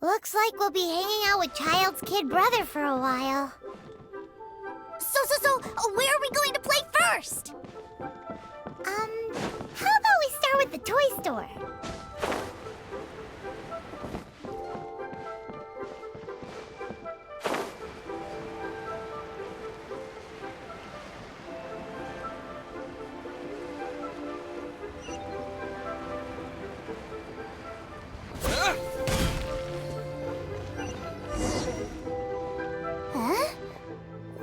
Looks like we'll be hanging out with Child's kid brother for a while. So, where are we going to play first? How about we start with the toy store? Huh?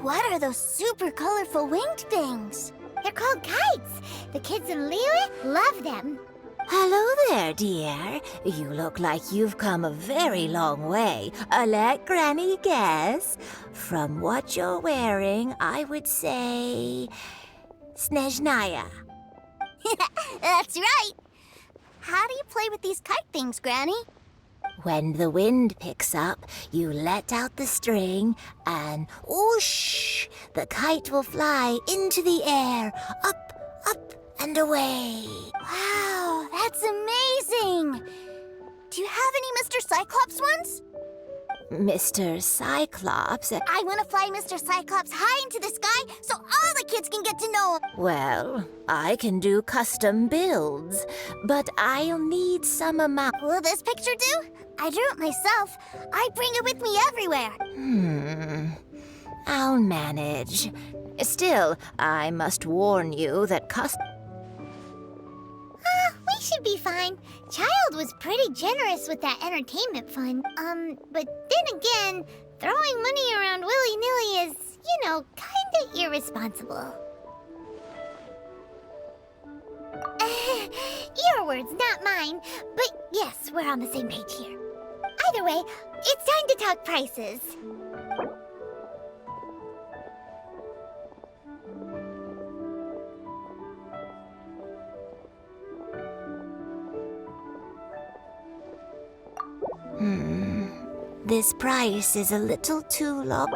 What are those super colorful winged things? They're called kites. The kids in Liyue love them. Hello there, dear. You look like you've come a very long way. Let Granny guess. From what you're wearing, I would say... Snezhnaya. That's right. How do you play with these kite things, Granny? When the wind picks up, you let out the string and whoosh! The kite will fly into the air, up, up, and away. Wow, that's amazing! Do you have any Mr. Cyclops ones? Mr. Cyclops? I want to fly Mr. Cyclops high into the sky so all the kids can get to know him. Well, I can do custom builds, but I'll need some amount. Will this picture do? I drew it myself. I bring it with me everywhere. I'll manage. Still, I must warn you that We should be fine. Child was pretty generous with that entertainment fund. But then again, throwing money around willy-nilly is, kinda irresponsible. Your words, not mine. But yes, we're on the same page here. Either way, it's time to talk prices. this price is a little too low.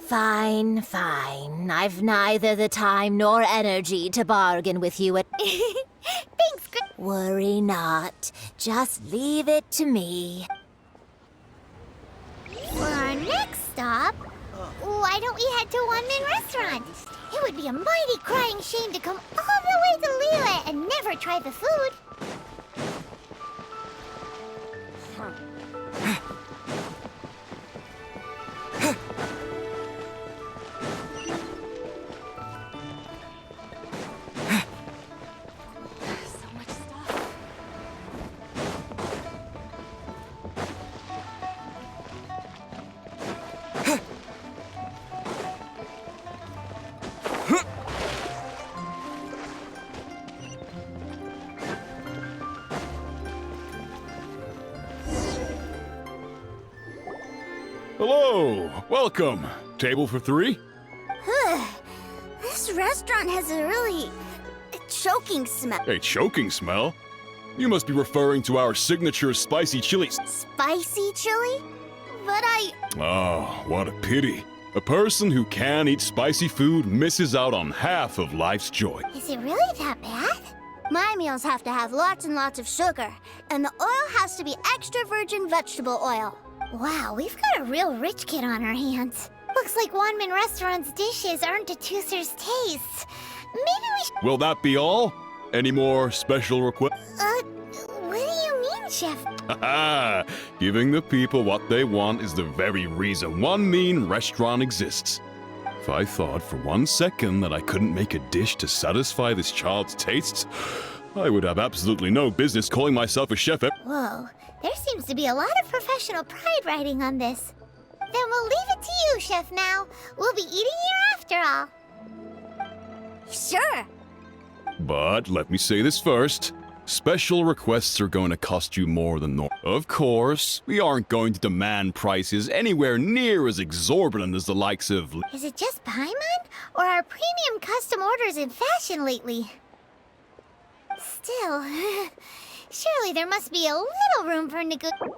Fine, fine. I've neither the time nor energy to bargain with you at... Thanks, Worry not. Just leave it to me. For our next stop, why don't we head to One-Man Restaurant? It would be a mighty crying shame to come all the way to Liyue and never try the food. Hello, welcome. Table for three? This restaurant has a really choking smell. A choking smell? You must be referring to our signature spicy chilies. Spicy chili? But Oh, what a pity. A person who can eat spicy food misses out on half of life's joy. Is it really that bad? My meals have to have lots and lots of sugar, and the oil has to be extra virgin vegetable oil. Wow, we've got a real rich kid on our hands. Looks like One-Man Restaurant's dishes aren't to Tooser's taste. Maybe we should... Will that be all? Any more special requests? What do you mean, Chef? Haha! Giving the people what they want is the very reason One-Man Restaurant exists. If I thought for 1 second that I couldn't make a dish to satisfy this child's tastes, I would have absolutely no business calling myself a chef. Whoa, there seems to be a lot of professional pride riding on this. Then we'll leave it to you, Chef Mao. We'll be eating here after all. Sure. But let me say this first. Special requests are going to cost you more than normal. Of course, we aren't going to demand prices anywhere near as exorbitant as the likes of... Is it just Paimon? Or are premium custom orders in fashion lately? Still, surely there must be a little room for negotiation.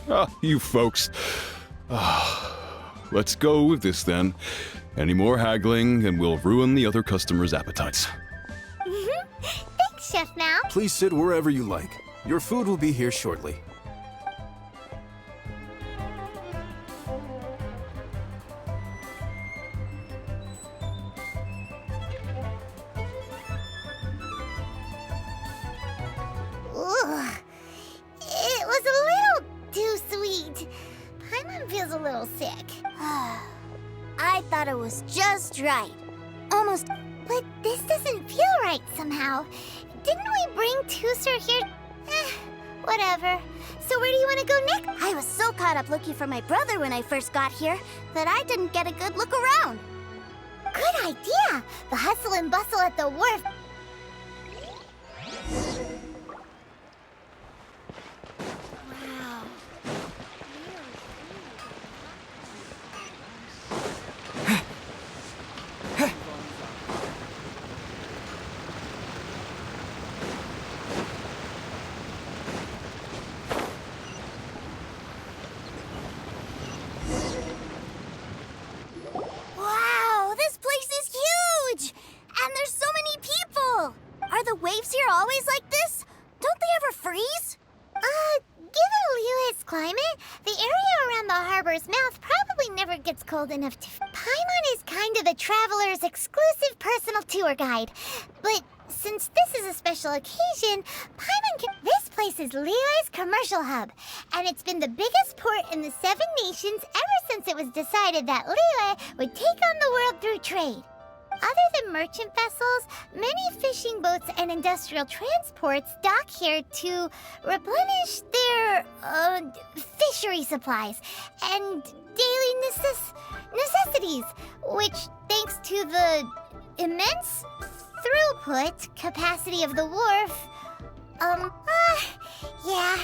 Ah, you folks. Let's go with this then. Any more haggling and we'll ruin the other customers' appetites. Thanks, Chef Mal. Please sit wherever you like. Your food will be here shortly. Ugh. It was a little too sweet. Paimon feels a little sick. I thought it was just right. Almost. But this doesn't feel right somehow. Didn't we bring Tusser here? Whatever. So where do you want to go next? I was so caught up looking for my brother when I first got here that I didn't get a good look around. Good idea. The hustle and bustle at the wharf. Wow. Wow, this place is huge! And there's so many people! Are the waves here always like this? Don't they ever freeze? Given Liyue's climate, the area around the harbor's mouth probably never gets cold enough to... Paimon is kind of the traveler's exclusive personal tour guide. But since this is a special occasion, Paimon can... This place is Liyue's commercial hub, and it's been the biggest port in the Seven Nations ever since it was decided that Liyue would take on the world through trade. Other than merchant vessels, many fishing boats and industrial transports dock here to replenish their fishery supplies and daily necessities, which, thanks to the immense throughput capacity of the wharf, yeah.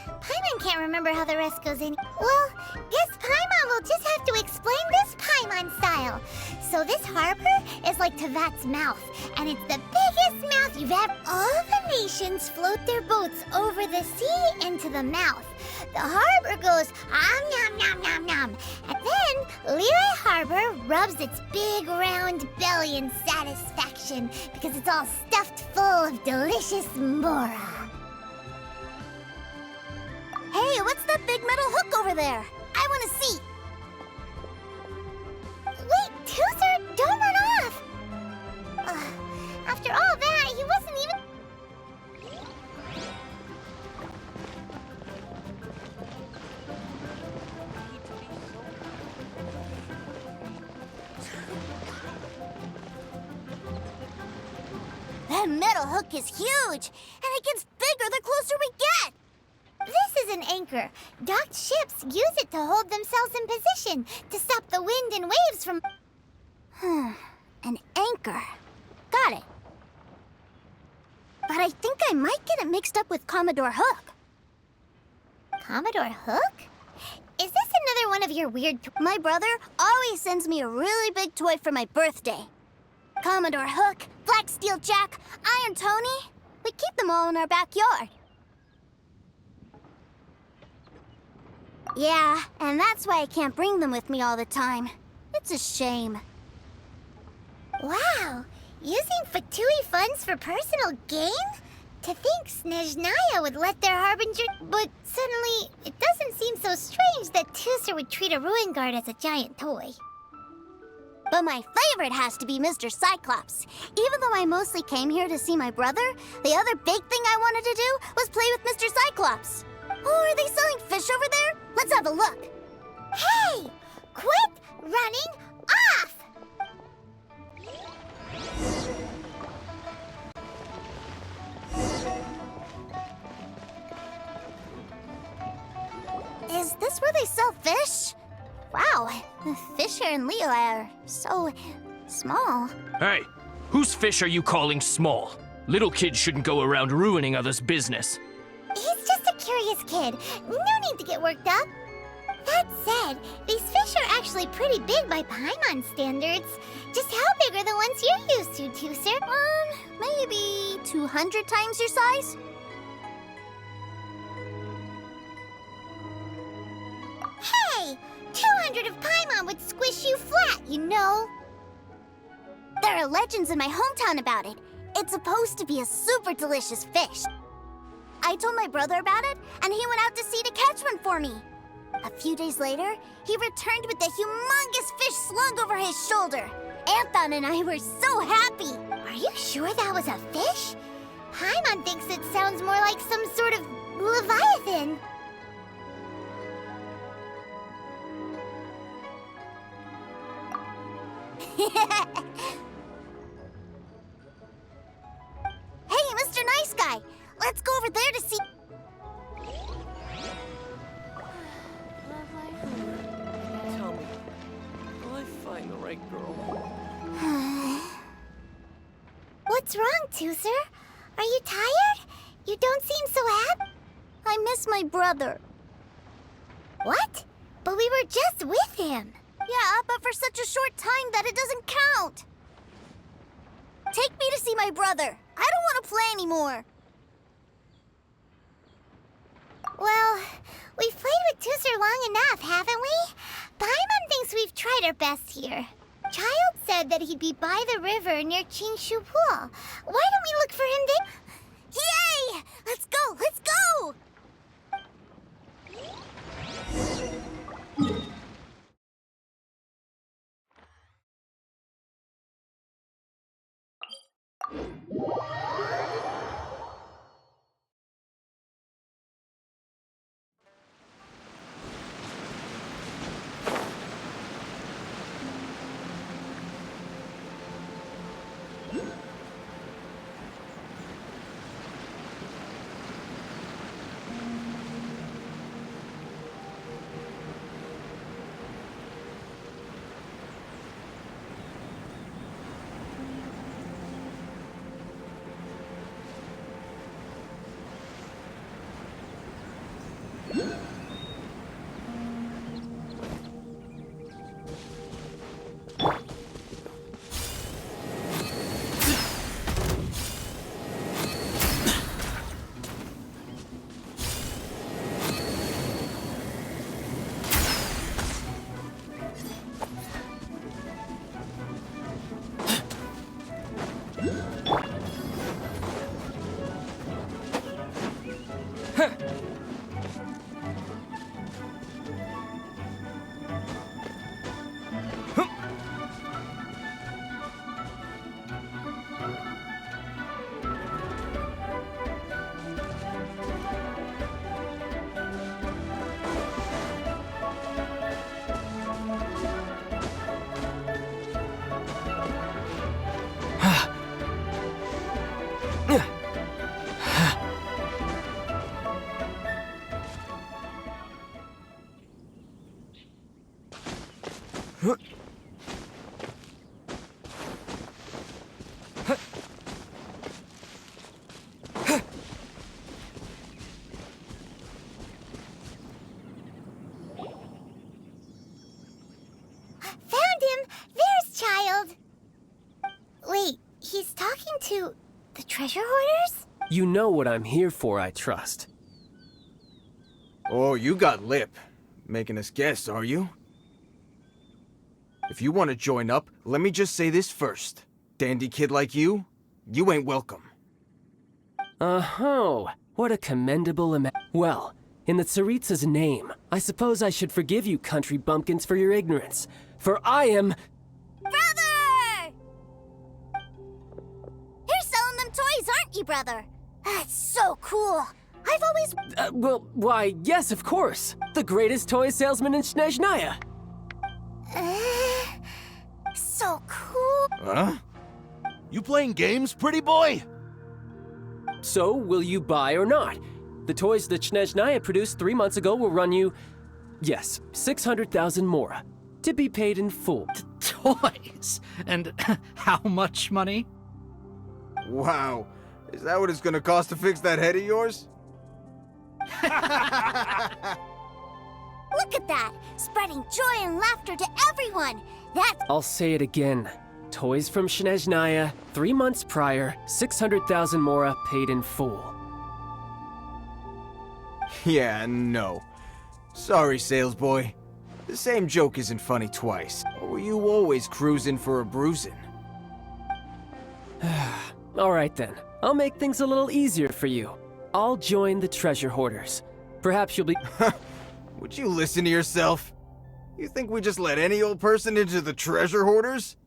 Paimon can't remember how the rest goes in. Well, guess Paimon will just have to explain this Paimon style. So this harbor is like Tevat's mouth, and it's the biggest mouth you've ever... All the nations float their boats over the sea into the mouth. The harbor goes nom nom nom nom, and then Liyue Harbor rubs its big round belly in satisfaction because it's all stuffed full of delicious mora. Hey, what's that big metal hook over there? I want to see. Wait, Tusser, don't run off. After all that, he wasn't even... That metal hook is huge, and it gets bigger the closer we get. This is an anchor. Docked ships use it to hold themselves in position to stop the wind and waves from... An anchor. Got it. But I think I might get it mixed up with Commodore Hook. Commodore Hook? Is this another one of your weird... My brother always sends me a really big toy for my birthday. Commodore Hook, Black Steel Jack, Iron Tony. We keep them all in our backyard. Yeah, and that's why I can't bring them with me all the time. It's a shame. Wow, using Fatui funds for personal gain? To think Snezhnaya would let their harbinger... But suddenly, it doesn't seem so strange that Tusser would treat a ruin guard as a giant toy. But my favorite has to be Mr. Cyclops. Even though I mostly came here to see my brother, the other big thing I wanted to do was play with Mr. Cyclops. Oh, are they selling fish over there? Let's have a look. Hey! Quit running off! Is this where they sell fish? Wow, the fish here in Liyue are so small. Hey, whose fish are you calling small? Little kids shouldn't go around ruining others' business. He's just a curious kid. No need to get worked up. That said, these fish are actually pretty big by Paimon standards. Just how big are the ones you're used to, Tusser? Maybe 200 times your size? way! 200 of Paimon would squish you flat, you know. There are legends in my hometown about it. It's supposed to be a super delicious fish. I told my brother about it, and he went out to sea to catch one for me. A few days later, he returned with a humongous fish slung over his shoulder. Anton and I were so happy. Are you sure that was a fish? Paimon thinks it sounds more like some sort of leviathan. Hey, Mr. Nice Guy, let's go over there to see. Tell me, will I find the right girl? What's wrong, Tooser? Are you tired? You don't seem so happy. I miss my brother. What? But we were just with him. Yeah, but for such a short time that it doesn't count. Take me to see my brother. I don't want to play anymore. Well, we've played with Tooser long enough, haven't we? Paimon thinks we've tried our best here. Child said that he'd be by the river near Chingshu Pool. Why don't we look for him there? Yay! Let's go! Let's go! Found him! There's Child! Wait, he's talking to the treasure hoarders? You know what I'm here for, I trust. Oh, you got lip. Making us guess, are you? If you want to join up, let me just say this first. Dandy kid like you ain't welcome. Oh, what a commendable Well, in the Tsaritsa's name, I suppose I should forgive you country bumpkins for your ignorance. For I am... Brother! You're selling them toys, aren't you, brother? That's so cool. I've always... well, why, yes, of course. The greatest toy salesman in Snezhnaya. So cool. Huh? You playing games, pretty boy? So, will you buy or not? The toys that Snezhnaya produced 3 months ago will run you... yes, 600,000 mora. To be paid in full. Toys? And how much money? Wow. Is that what it's gonna cost to fix that head of yours? Look at that! Spreading joy and laughter to everyone! That's... I'll say it again. Toys from Snezhnaya, 3 months prior, 600,000 mora paid in full. Yeah, no. Sorry, sales boy. The same joke isn't funny twice. Or were you always cruising for a bruising? All right then. I'll make things a little easier for you. I'll join the treasure hoarders. Perhaps you'll be... Would you listen to yourself? You think we just let any old person into the treasure hoarders?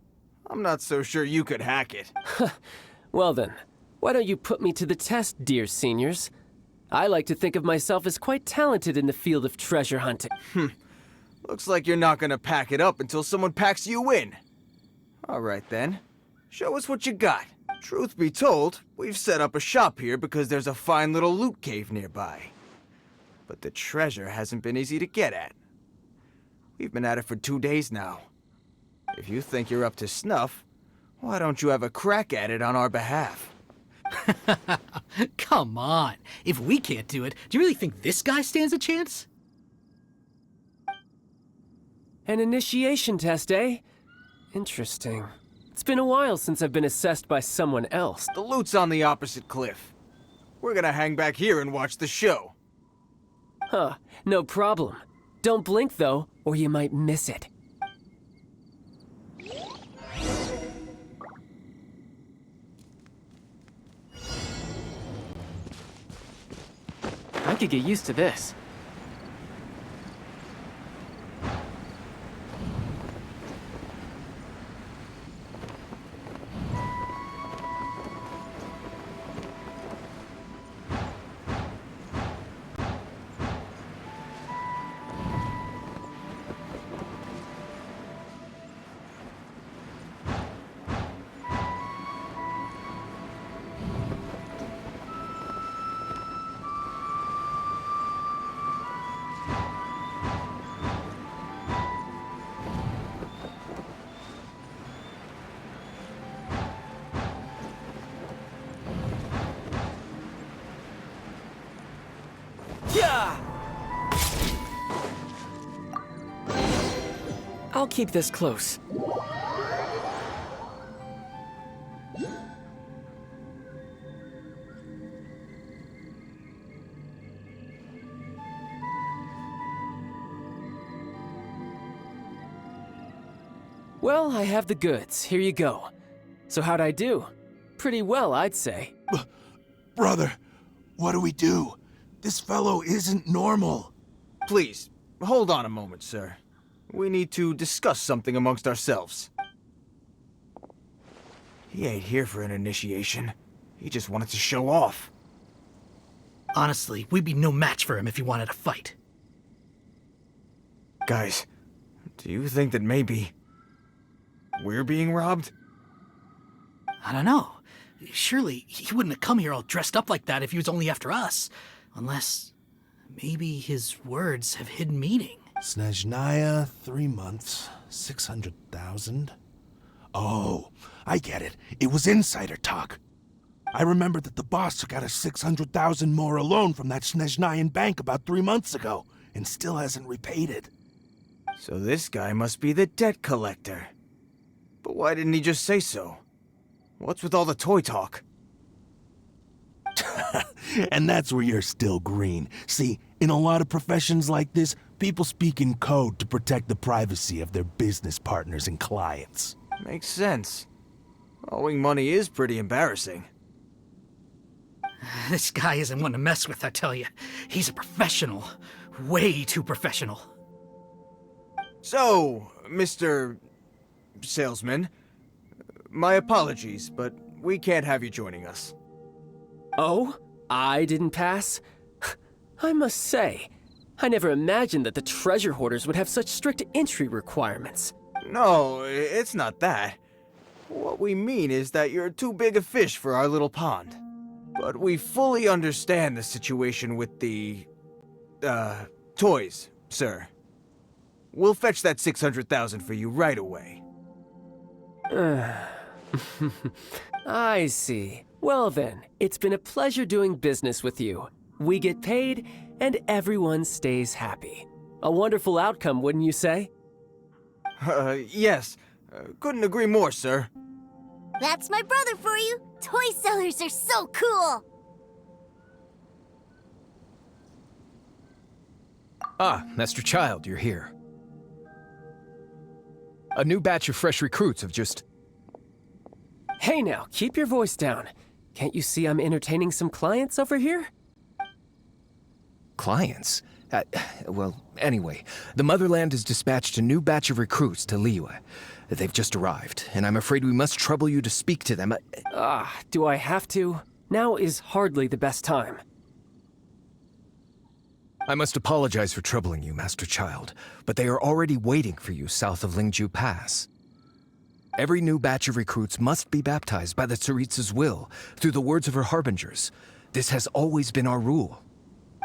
I'm not so sure you could hack it. Well then, why don't you put me to the test, dear seniors? I like to think of myself as quite talented in the field of treasure hunting. Looks like you're not gonna pack it up until someone packs you in. All right then. Show us what you got. Truth be told, we've set up a shop here because there's a fine little loot cave nearby. But the treasure hasn't been easy to get at. We've been at it for 2 days now. If you think you're up to snuff, why don't you have a crack at it on our behalf? Come on. If we can't do it, do you really think this guy stands a chance? An initiation test, eh? Interesting. It's been a while since I've been assessed by someone else. The loot's on the opposite cliff. We're gonna hang back here and watch the show. Huh, no problem. Don't blink though, or you might miss it. I could get used to this. I'll keep this close. Well, I have the goods. Here you go. So how'd I do? Pretty well, I'd say. Brother, what do we do? This fellow isn't normal. Please, hold on a moment, sir. We need to discuss something amongst ourselves. He ain't here for an initiation. He just wanted to show off. Honestly, we'd be no match for him if he wanted to fight. Guys, do you think that maybe we're being robbed? I don't know. Surely he wouldn't have come here all dressed up like that if he was only after us. Unless maybe his words have hidden meaning. Snezhnaya, 3 months, 600,000. Oh, I get it. It was insider talk. I remember that the boss took out a 600,000 more loan from that Snezhnayan bank about 3 months ago, and still hasn't repaid it. So this guy must be the debt collector. But why didn't he just say so? What's with all the toy talk? And that's where you're still green. See, in a lot of professions like this, people speak in code to protect the privacy of their business partners and clients. Makes sense. Owing money is pretty embarrassing. This guy isn't one to mess with, I tell you. He's a professional. Way too professional. So, Mr. Salesman, my apologies, but we can't have you joining us. Oh? I didn't pass? I must say, I never imagined that the treasure hoarders would have such strict entry requirements. No, it's not that. What we mean is that you're too big a fish for our little pond. But we fully understand the situation with the, toys, sir. We'll fetch that 600,000 for you right away. I see. Well then, it's been a pleasure doing business with you. We get paid, and everyone stays happy. A wonderful outcome, wouldn't you say? Yes. Couldn't agree more, sir. That's my brother for you. Toy sellers are so cool. Ah, Master Child, you're here. A new batch of fresh recruits have just... Hey now, keep your voice down. Can't you see I'm entertaining some clients over here? Clients? Well, anyway, the Motherland has dispatched a new batch of recruits to Liyue. They've just arrived, and I'm afraid we must trouble you to speak to them. Do I have to? Now is hardly the best time. I must apologize for troubling you, Master Child, but they are already waiting for you south of Lingju Pass. Every new batch of recruits must be baptized by the Tsaritsa's will, through the words of her harbingers. This has always been our rule.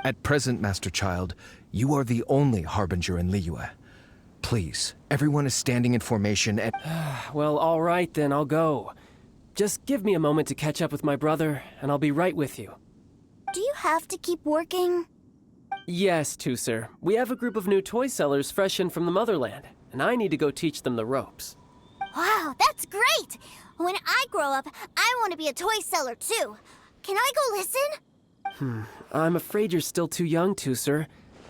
At present, Master Child, you are the only harbinger in Liyue. Please, everyone is standing in formation and... Well, all right then, I'll go. Just give me a moment to catch up with my brother, and I'll be right with you. Do you have to keep working? Yes, Tusser. We have a group of new toy sellers fresh in from the Motherland, and I need to go teach them the ropes. Wow, that's great! When I grow up, I want to be a toy seller too. Can I go listen? I'm afraid you're still too young, Tusser.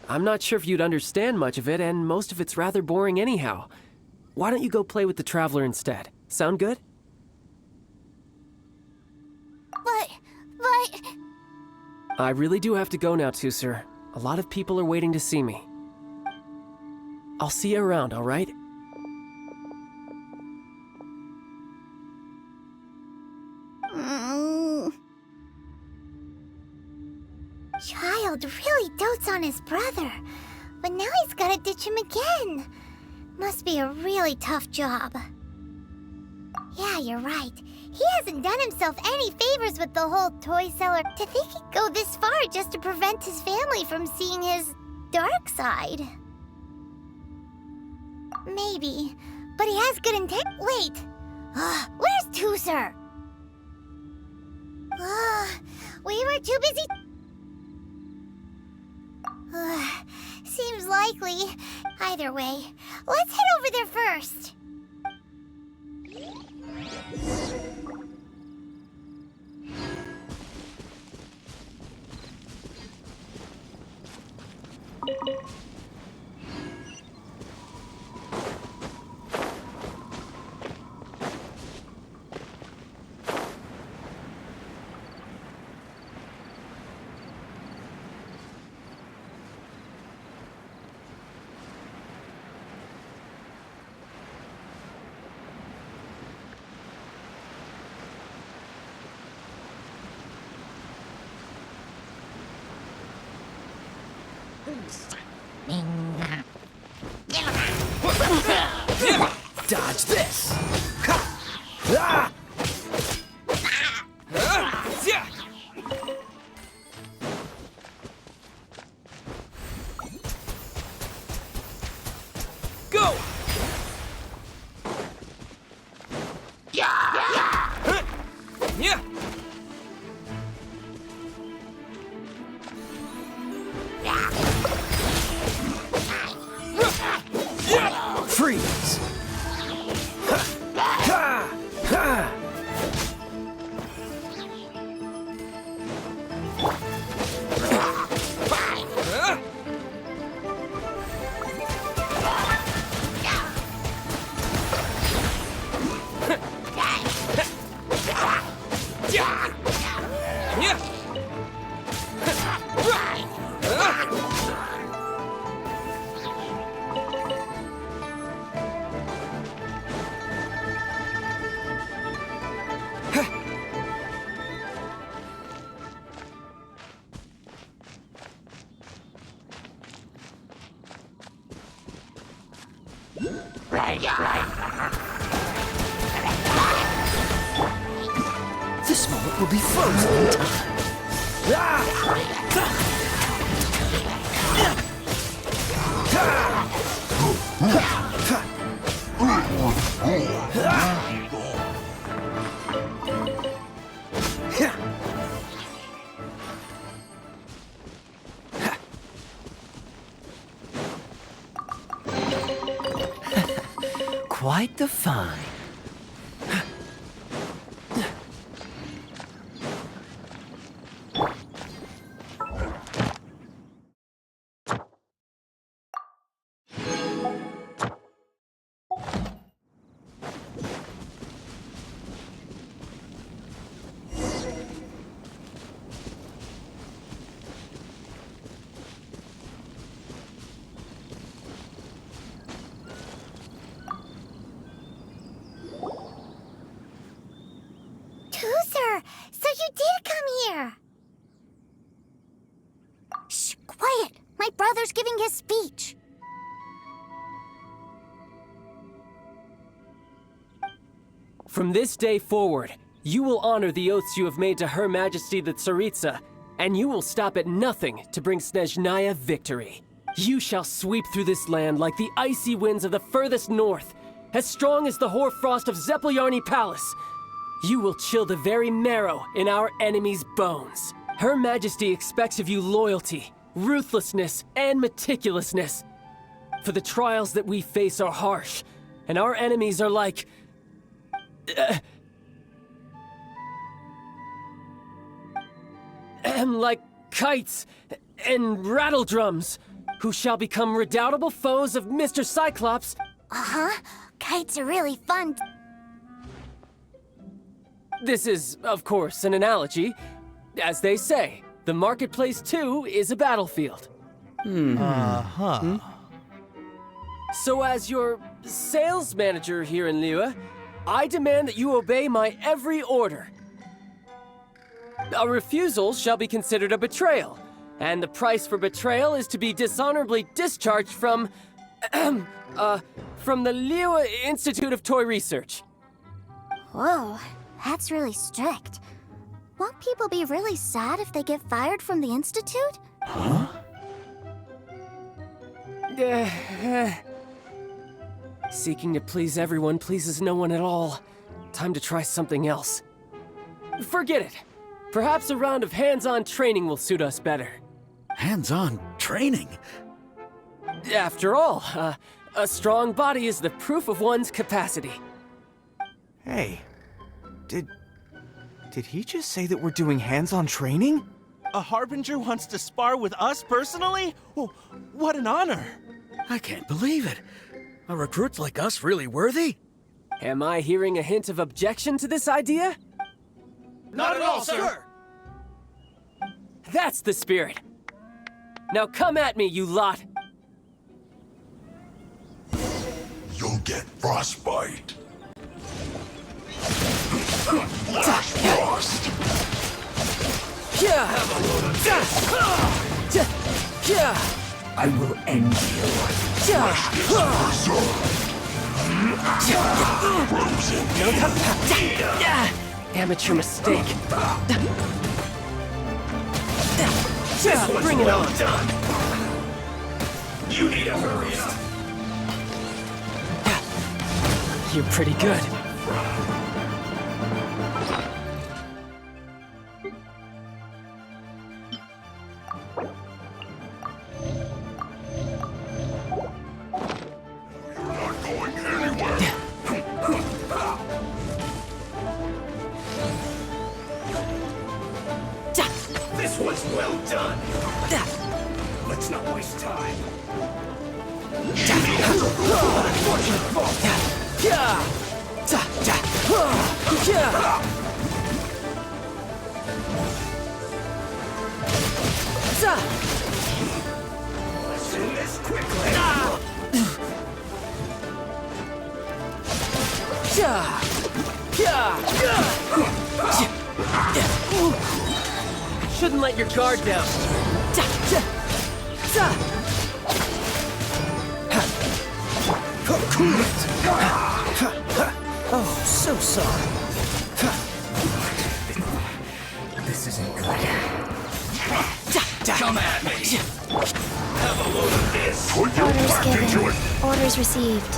I'm not sure if you'd understand much of it, and most of it's rather boring anyhow. Why don't you go play with the Traveler instead? Sound good? But... I really do have to go now, Tusser. A lot of people are waiting to see me. I'll see you around, all right? Child really dotes on his brother, but now he's gotta ditch him again. Must be a really tough job. Yeah, you're right. He hasn't done himself any favors with the whole toy seller. To think he'd go this far just to prevent his family from seeing his dark side. Maybe, but he has good intent. Wait, where's Tusser? We were too busy. Seems likely. Either way, let's head over there first. Dodge this! Go! Freeze! This moment will be frozen in time. Quite the find. brother's giving his speech. From this day forward, you will honor the oaths you have made to Her Majesty the Tsaritsa, and you will stop at nothing to bring Snezhnaya victory. You shall sweep through this land like the icy winds of the furthest north, as strong as the hoarfrost of Zepelyarny Palace. You will chill the very marrow in our enemies' bones. Her Majesty expects of you loyalty, ruthlessness, and meticulousness. For the trials that we face are harsh, and our enemies are like... like kites and rattle drums, who shall become redoubtable foes of Mr. Cyclops. Uh-huh. Kites are really fun. This is, of course, an analogy. As they say, the marketplace too is a battlefield. Uh-huh. So as your sales manager here in Liyue, I demand that you obey my every order. A refusal shall be considered a betrayal, and the price for betrayal is to be dishonorably discharged from the Liyue Institute of Toy Research. Whoa, that's really strict. Won't people be really sad if they get fired from the Institute? Huh? Seeking to please everyone pleases no one at all. Time to try something else. Forget it. Perhaps a round of hands-on training will suit us better. Hands-on training? After all, a strong body is the proof of one's capacity. Hey, did he just say that we're doing hands-on training? A Harbinger wants to spar with us personally? Oh, what an honor! I can't believe it. Are recruits like us really worthy? Am I hearing a hint of objection to this idea? Not at all, sir! That's the spirit. Now come at me, you lot. You'll get frostbite. Frost! I will end Amateur mistake. Bring it on. You need to hurry up. You're pretty good. This one's well done. Let's not waste time. Let's do this quickly. Shouldn't let your guard down. Oh, so sorry. This isn't good. Come at me. Have a load of this. Orders given. Orders received.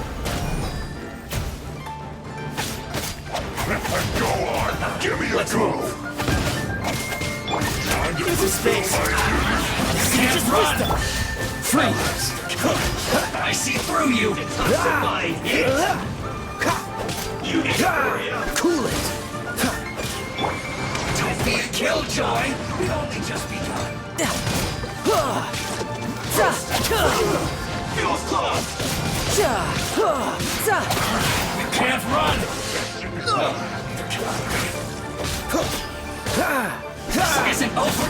Go on, give me a go. This is space. Can't run. Freeze. I see through you. It's not mine. You need to hurry up. Cool it. Don't be a killjoy. We've only just begun. Feels close. You can't run. This isn't over.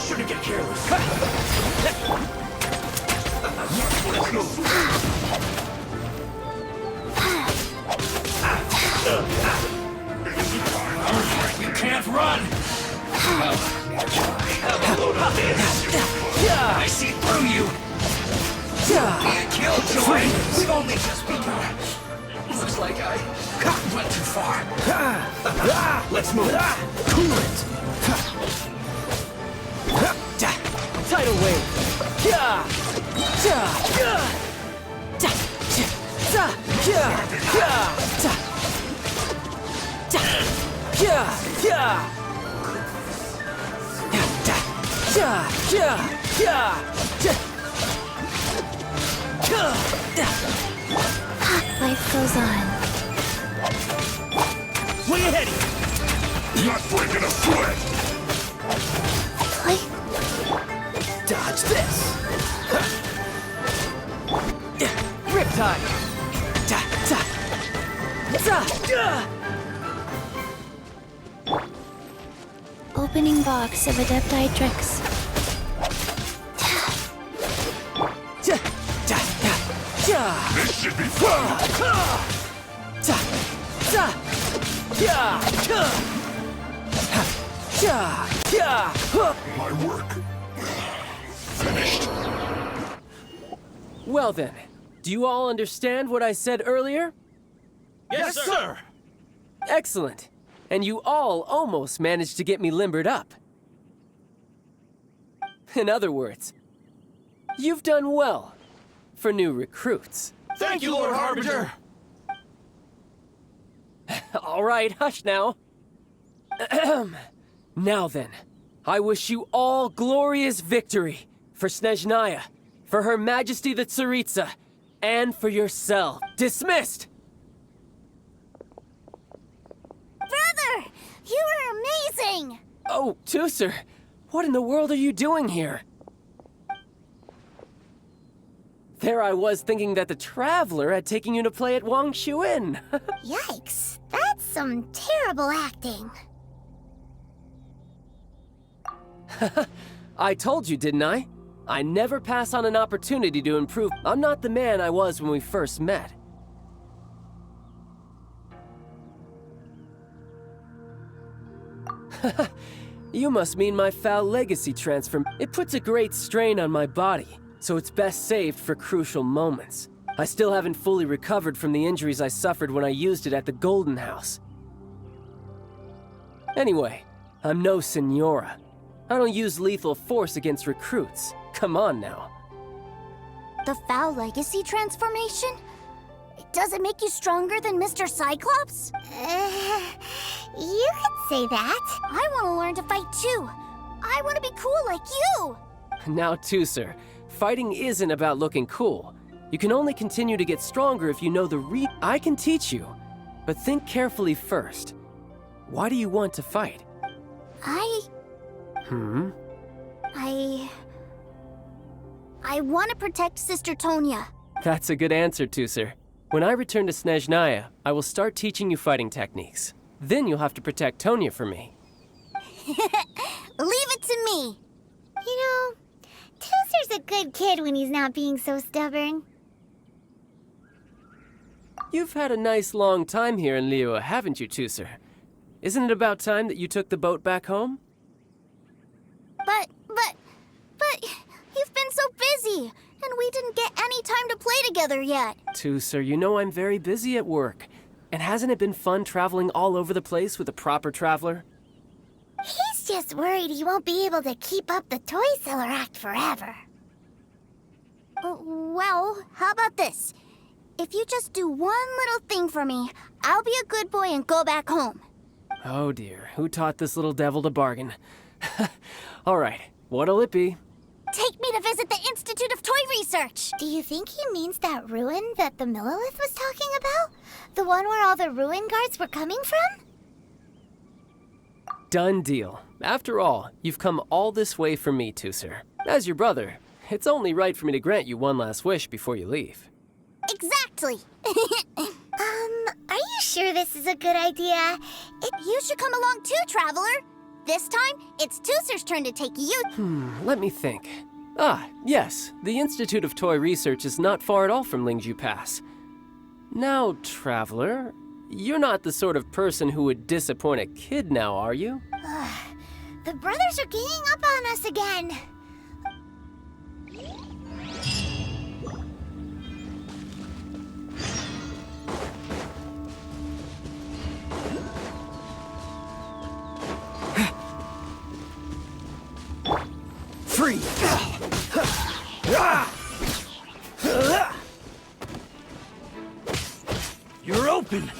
Shouldn't get careless. You can't run. Have a load of this. I see through you. Killjoy, we've only just begun. Looks like I went too far. Let's move. Cool it. Tidal wave. Life goes on. Way ahead of you. Not breaking a sweat. Dodge this. Riptide. Opening box of Adepti tricks. This should be fun. My work finished. Well then, do you all understand what I said earlier? Yes, sir. Excellent. And you all almost managed to get me limbered up. In other words, you've done well for new recruits. Thank you, Lord Harbinger. All right, hush now. Now then, I wish you all glorious victory for Snezhnaya, for Her Majesty the Tsaritsa, and for yourself. Dismissed! Brother, you are amazing! Oh, Tusser, what in the world are you doing here? There I was thinking that the Traveler had taken you to play at Wang Shuin. Yikes, that's some terrible acting. I told you, didn't I? I never pass on an opportunity to improve. I'm not the man I was when we first met. You must mean my foul legacy transfer. It puts a great strain on my body, so it's best saved for crucial moments. I still haven't fully recovered from the injuries I suffered when I used it at the Golden House. Anyway, I'm no Senora. I don't use lethal force against recruits. Come on now. The foul legacy transformation? Does it make you stronger than Mr. Cyclops? You could say that. I want to learn to fight too. I want to be cool like you. Now, Tusser, fighting isn't about looking cool. You can only continue to get stronger if you know the I can teach you, but think carefully first. Why do you want to fight? I want to protect Sister Tonya. That's a good answer, Tusser. When I return to Snezhnaya, I will start teaching you fighting techniques. Then you'll have to protect Tonya for me. Leave it to me. You know, Tusser's a good kid when he's not being so stubborn. You've had a nice long time here in Liyue, haven't you, Tusser? Isn't it about time that you took the boat back home? But, you've been so busy, and we didn't get any time to play together yet. Tusser, you know I'm very busy at work. And hasn't it been fun traveling all over the place with a proper traveler? He's just worried he won't be able to keep up the toy seller act forever. Well, how about this? If you just do one little thing for me, I'll be a good boy and go back home. Oh dear, who taught this little devil to bargain? All right, what'll it be? Take me to visit the Institute of Toy Research. Do you think he means that ruin that the Millilith was talking about? The one where all the ruin guards were coming from? Done deal. After all, you've come all this way for me, Tusser. As your brother, it's only right for me to grant you one last wish before you leave. Exactly. Are you sure this is a good idea? You should come along too, Traveler. This time, it's Tusser's turn to take you. Let me think. Ah, yes, the Institute of Toy Research is not far at all from Lingju Pass. Now, Traveler, you're not the sort of person who would disappoint a kid now, are you? The brothers are ganging up on us again. Free! You're open!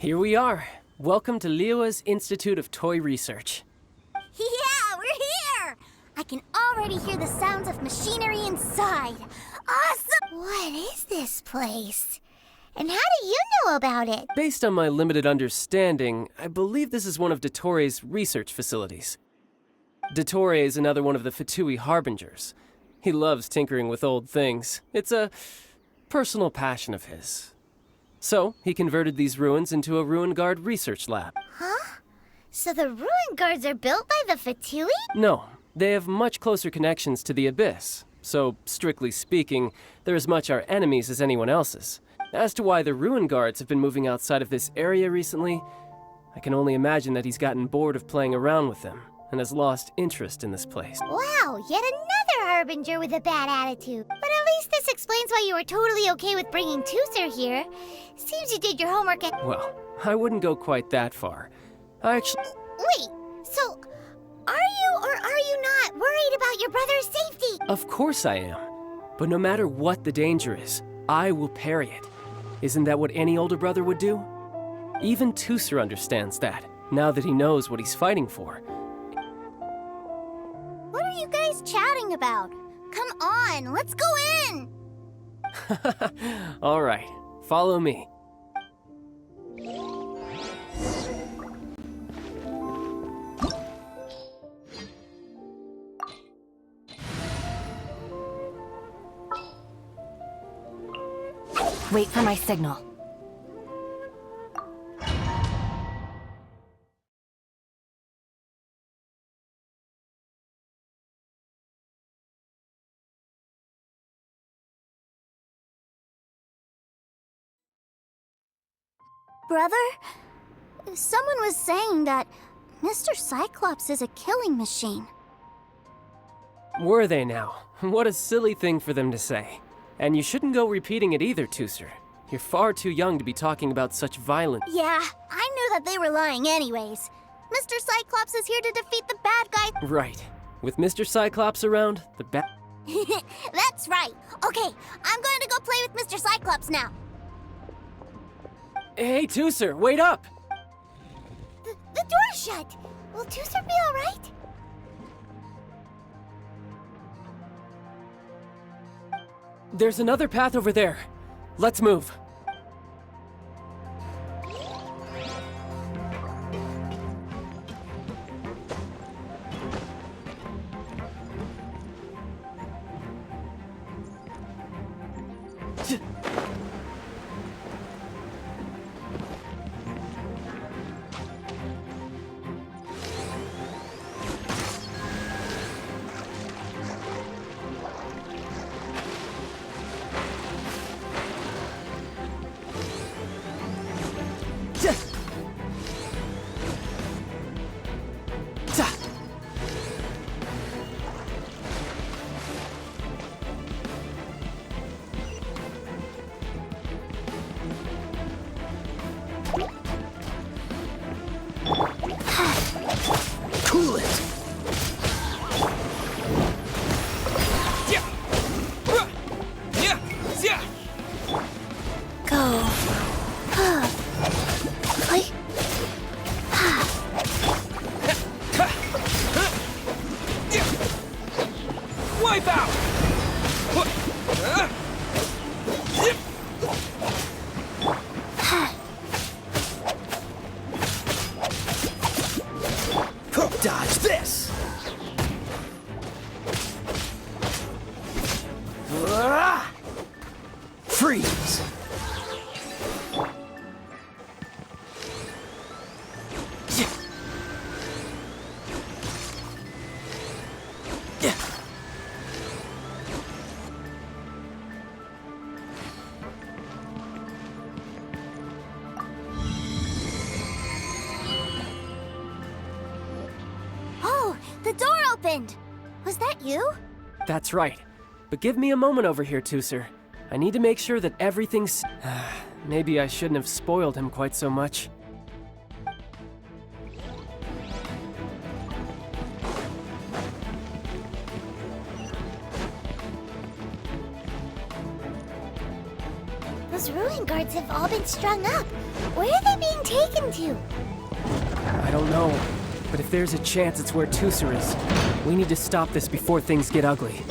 Here we are. Welcome to Liyue's Institute of Toy Research. Yeah, we're here! I can already hear the sounds of machinery inside. Awesome! What is this place? And how do you know about it? Based on my limited understanding, I believe this is one of Dottoro's research facilities. Dottore is another one of the Fatui Harbingers. He loves tinkering with old things. It's a personal passion of his. So, he converted these ruins into a Ruin Guard research lab. Huh? So the ruin guards are built by the Fatui? No, they have much closer connections to the Abyss. So, strictly speaking, they're as much our enemies as anyone else's. As to why the Ruin Guards have been moving outside of this area recently, I can only imagine that he's gotten bored of playing around with them and has lost interest in this place. Wow, yet another Harbinger with a bad attitude. But at least this explains why you were totally okay with bringing Tooser here. Seems you did your homework at— Well, I wouldn't go quite that far. I actually— Wait, so are you or are you not worried about your brother's safety? Of course I am. But no matter what the danger is, I will parry it. Isn't that what any older brother would do? Even Tooser understands that, now that he knows what he's fighting for. What are you guys chatting about? Come on, let's go in! All right, follow me. Wait for my signal. Brother, someone was saying that Mr. Cyclops is a killing machine. Were they now? What a silly thing for them to say. And you shouldn't go repeating it either, Tooser. You're far too young to be talking about such violence. Yeah, I knew that they were lying anyways. Mr. Cyclops is here to defeat the bad guy. Right. With Mr. Cyclops around, the That's right. Okay, I'm going to go play with Mr. Cyclops now. Hey, Tooser, wait up! The door's shut. Will Tooser be all right? There's another path over there. Let's move. go. Like... Wipe out! Dodge this! Freeze! Oh, the door opened! Was that you? That's right. But give me a moment over here, Tooser. I need to make sure that everything's... Maybe I shouldn't have spoiled him quite so much. Those ruin guards have all been strung up. Where are they being taken to? I don't know, but if there's a chance it's where Tooser is, we need to stop this before things get ugly.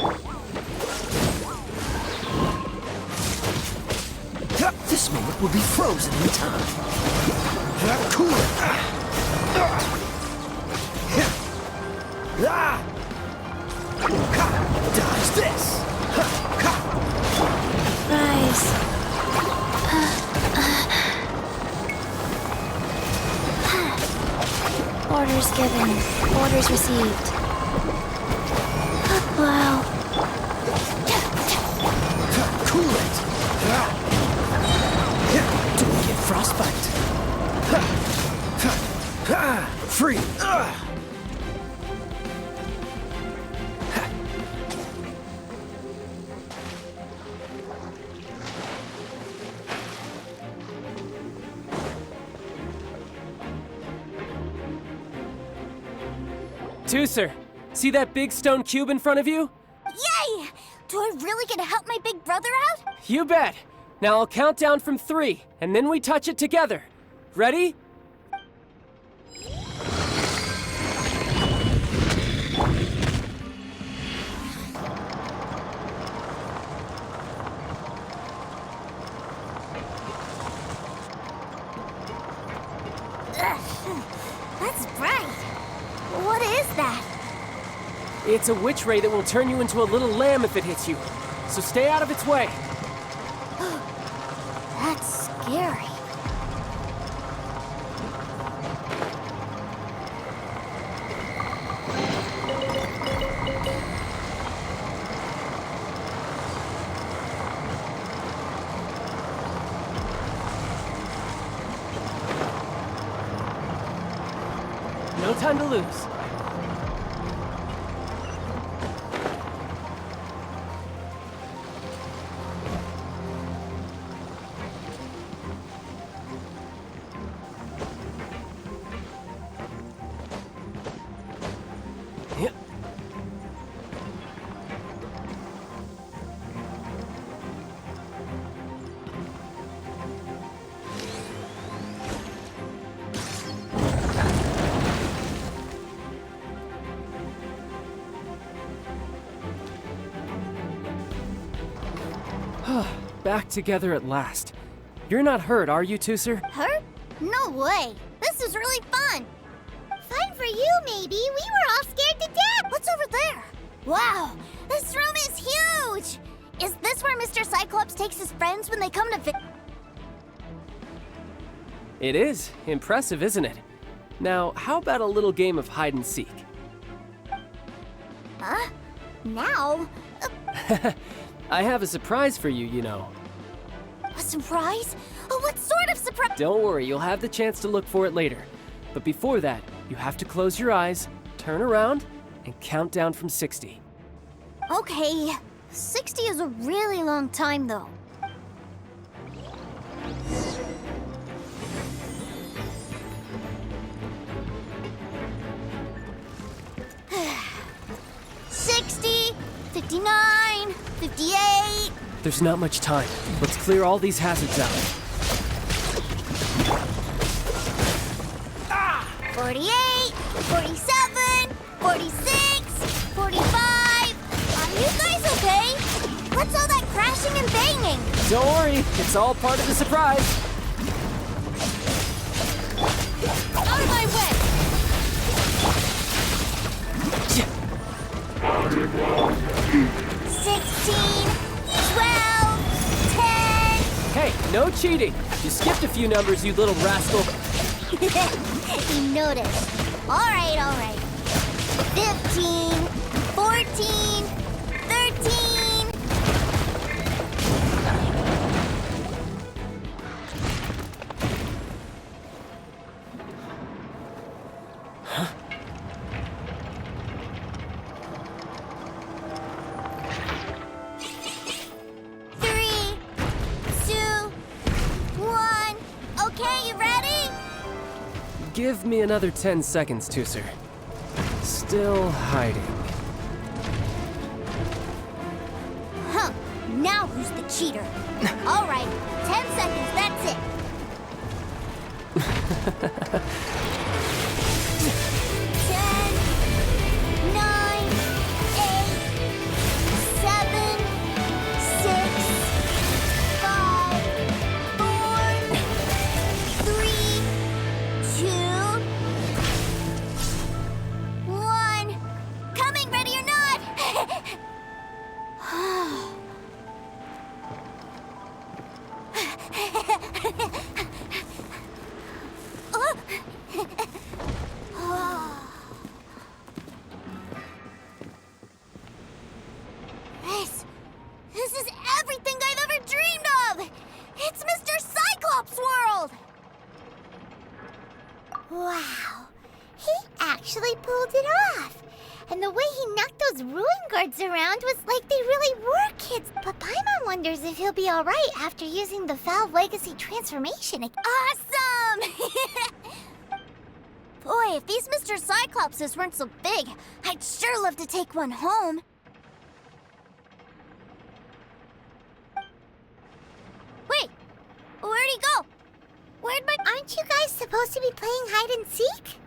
This moment will be frozen in time. Cool it. Dodge this. Rise. Orders given. Orders received. Wow. Cool it. Don't get frostbite. Free. Tooser, see that big stone cube in front of you? Yay! Do I really get to help my big brother out? You bet! Now I'll count down from 3, and then we touch it together. Ready? That's bright. What is that? It's a witch ray that will turn you into a little lamb if it hits you. So stay out of its way. That's scary. No time to lose. Yep. Back together at last. You're not hurt, are you, Tooser? Hurt? No way. This is really fun. Fun for you, maybe. We were all scared to death. What's over there? Wow, this room is huge. Is this where Mr. Cyclops takes his friends when they come to It is. Impressive, isn't it? Now, how about a little game of hide and seek? Huh? Now? I have a surprise for you, you know. A surprise? Oh, what sort of surprise? Don't worry, you'll have the chance to look for it later. But before that, you have to close your eyes, turn around, and count down from 60. Okay, 60 is a really long time, though. $60, $59, $58, There's not much time. Let's clear all these hazards out. 48, 47, 46, 45. Are you guys okay? What's all that crashing and banging? Don't worry, it's all part of the surprise. Out of my way! 16, 12, 10. Hey, no cheating. You skipped a few numbers, you little rascal. He noticed. All right. 15, 14, 13. Three, 2, 1. Okay, you ready? Give me another 10 seconds, Tusser. Still hiding. Huh. Now who's the cheater? All right, 10 seconds, that's it. 10, 9, 8, 7, 6, 5, 4, 3, 2, 1. Coming, ready or not? This is everything I've ever dreamed of! It's Mr. Cyclops' world! Wow, he actually pulled it off. And the way he knocked those ruin guards around was like they really were kids. But Paimon wonders if he'll be alright after using the Valve Legacy transformation again. Awesome! Boy, if these Mr. Cyclopses weren't so big, I'd sure love to take one home. Wait, where'd he go? Aren't you guys supposed to be playing hide and seek?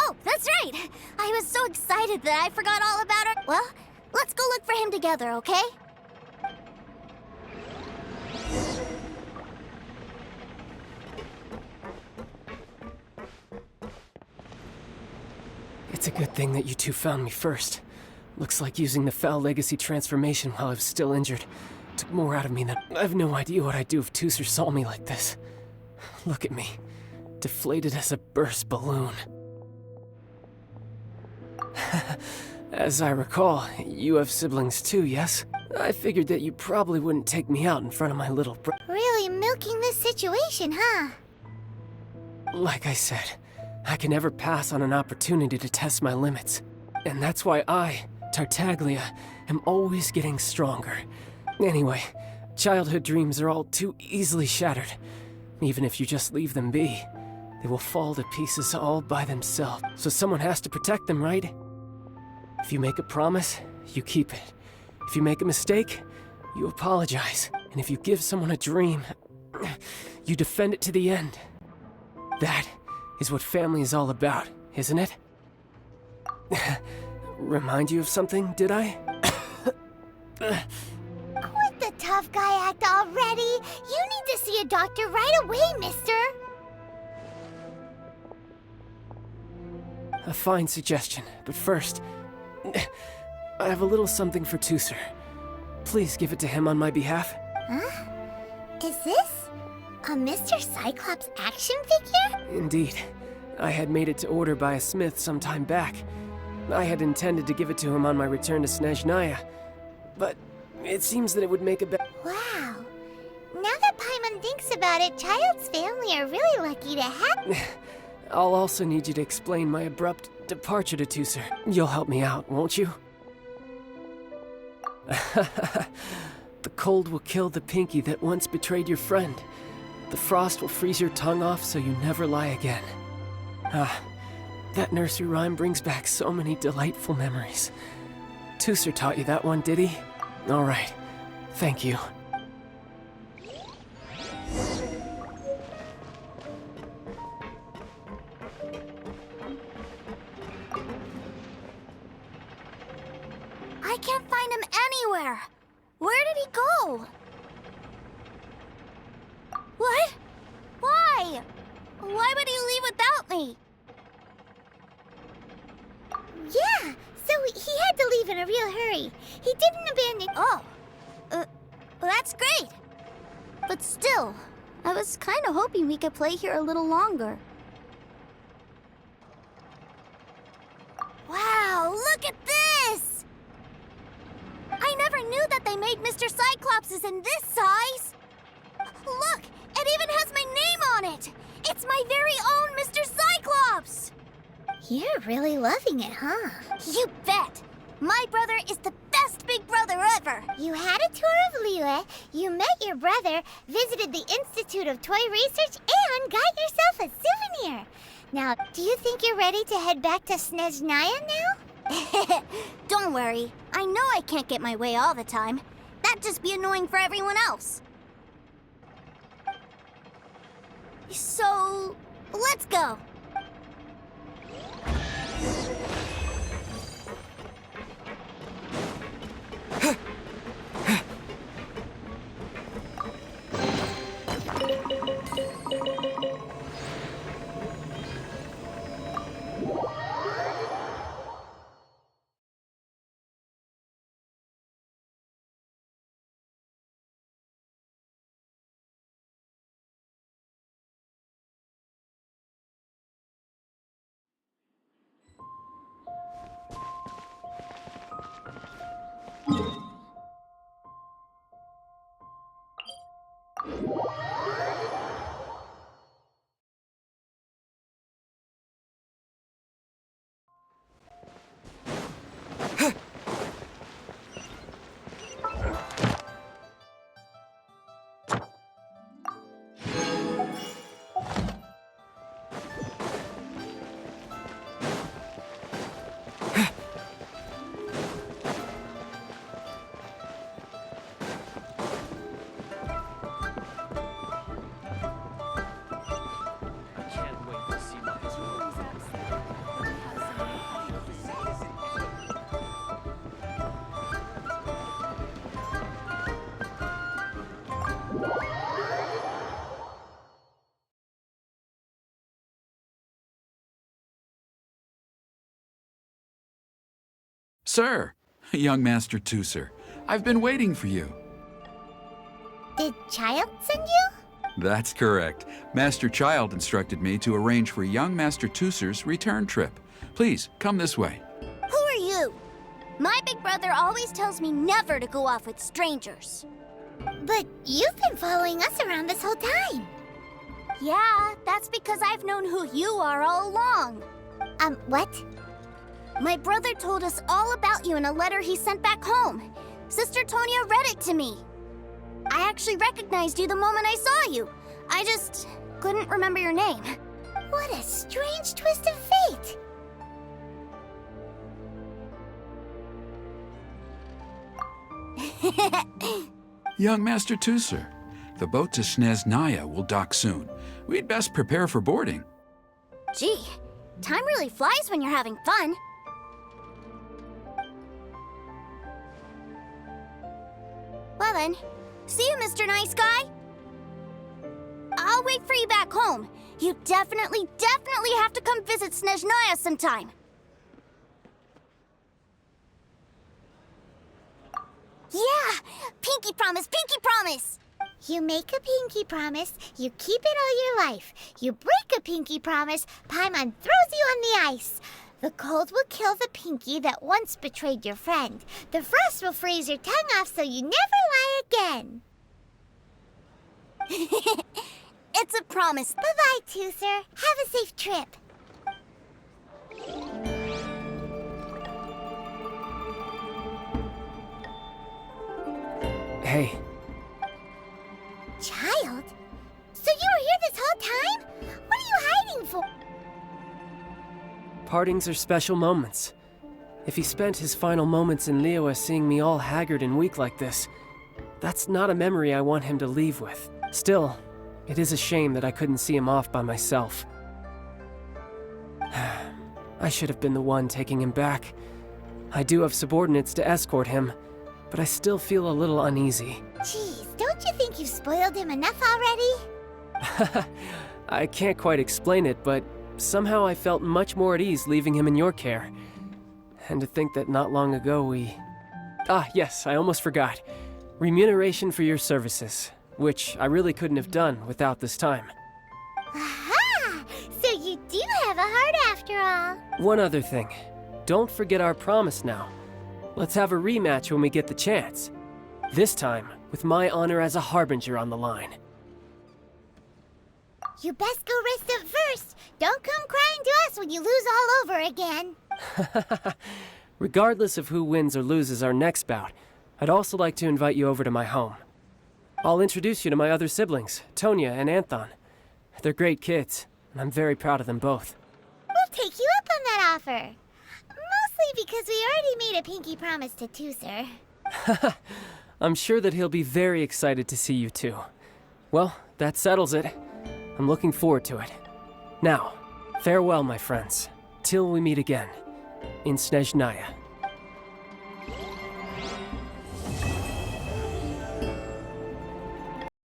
Oh, that's right! I was so excited that I forgot all about it. Well, let's go look for him together, okay? It's a good thing that you two found me first. Looks like using the Foul Legacy transformation while I was still injured took more out of me than... I have no idea what I'd do if Tusser saw me like this. Look at me, deflated as a burst balloon. As I recall, you have siblings too, yes? I figured that you probably wouldn't take me out in front of my little Really milking this situation, huh? Like I said, I can never pass on an opportunity to test my limits. And that's why I, Tartaglia, am always getting stronger. Anyway, childhood dreams are all too easily shattered. Even if you just leave them be, they will fall to pieces all by themselves. So someone has to protect them, right? If you make a promise, you keep it. If you make a mistake, you apologize. And if you give someone a dream, you defend it to the end. That is what family is all about, isn't it? Remind you of something, did I? Quit the tough guy act already. You need to see a doctor right away, mister. A fine suggestion, but first, I have a little something for Tusser. Please give it to him on my behalf. Huh? Is this a Mr. Cyclops action figure? Indeed. I had made it to order by a smith some time back. I had intended to give it to him on my return to Snezhnaya, but it seems that it would make a better... Wow. Now that Paimon thinks about it, Child's family are really lucky to have... I'll also need you to explain my abrupt departure to Tusser. You'll help me out, won't you? The cold will kill the pinky that once betrayed your friend. The frost will freeze your tongue off so you never lie again. Ah, that nursery rhyme brings back so many delightful memories. Tusser taught you that one, did he? All right. Thank you. go! What? Why? Why would he leave without me? Yeah, so he had to leave in a real hurry. He didn't abandon... Oh. That's great. But still, I was kind of hoping we could play here a little longer. Wow, look at this! I never knew that they made Mr. Cyclopses in this size! Look, it even has my name on it! It's my very own Mr. Cyclops! You're really loving it, huh? You bet! My brother is the best big brother ever! You had a tour of Liyue, you met your brother, visited the Institute of Toy Research, and got yourself a souvenir! Now, do you think you're ready to head back to Snezhnaya now? Don't worry. I know I can't get my way all the time. That'd just be annoying for everyone else. So, let's go. Sir, young Master Tooser, I've been waiting for you. Did Child send you? That's correct. Master Child instructed me to arrange for young Master Tooser's return trip. Please, come this way. Who are you? My big brother always tells me never to go off with strangers. But you've been following us around this whole time. Yeah, that's because I've known who you are all along. What? My brother told us all about you in a letter he sent back home. Sister Tonya read it to me. I actually recognized you the moment I saw you. I just couldn't remember your name. What a strange twist of fate. Young Master Tooser, the boat to Snezhnaya will dock soon. We'd best prepare for boarding. Gee, time really flies when you're having fun. Well then, see you, Mr. Nice Guy. I'll wait for you back home. You definitely have to come visit Snezhnaya sometime. Yeah! Pinky promise, pinky promise! You make a pinky promise, you keep it all your life. You break a pinky promise, Paimon throws you on the ice. The cold will kill the pinky that once betrayed your friend. The frost will freeze your tongue off so you never lie again. It's a promise. Bye-bye, Tooser. Have a safe trip. Hey. Child? So you were here this whole time? What are you hiding for? Partings are special moments. If he spent his final moments in Liyue seeing me all haggard and weak like this, that's not a memory I want him to leave with. Still, it is a shame that I couldn't see him off by myself. I should have been the one taking him back. I do have subordinates to escort him, but I still feel a little uneasy. Jeez, don't you think you've spoiled him enough already? I can't quite explain it, but somehow I felt much more at ease leaving him in your care. And to think that not long ago we... Ah, yes, I almost forgot. Remuneration for your services, which I really couldn't have done without this time. Aha! So you do have a heart after all. One other thing. Don't forget our promise now. Let's have a rematch when we get the chance. This time, with my honor as a harbinger on the line. You best go rest up first. Don't come crying to us when you lose all over again. Regardless of who wins or loses our next bout, I'd also like to invite you over to my home. I'll introduce you to my other siblings, Tonya and Anthon. They're great kids, and I'm very proud of them both. We'll take you up on that offer. Mostly because we already made a pinky promise to Tusser. I'm sure that he'll be very excited to see you too. Well, that settles it. I'm looking forward to it. Now, farewell, my friends, till we meet again in Snezhnaya.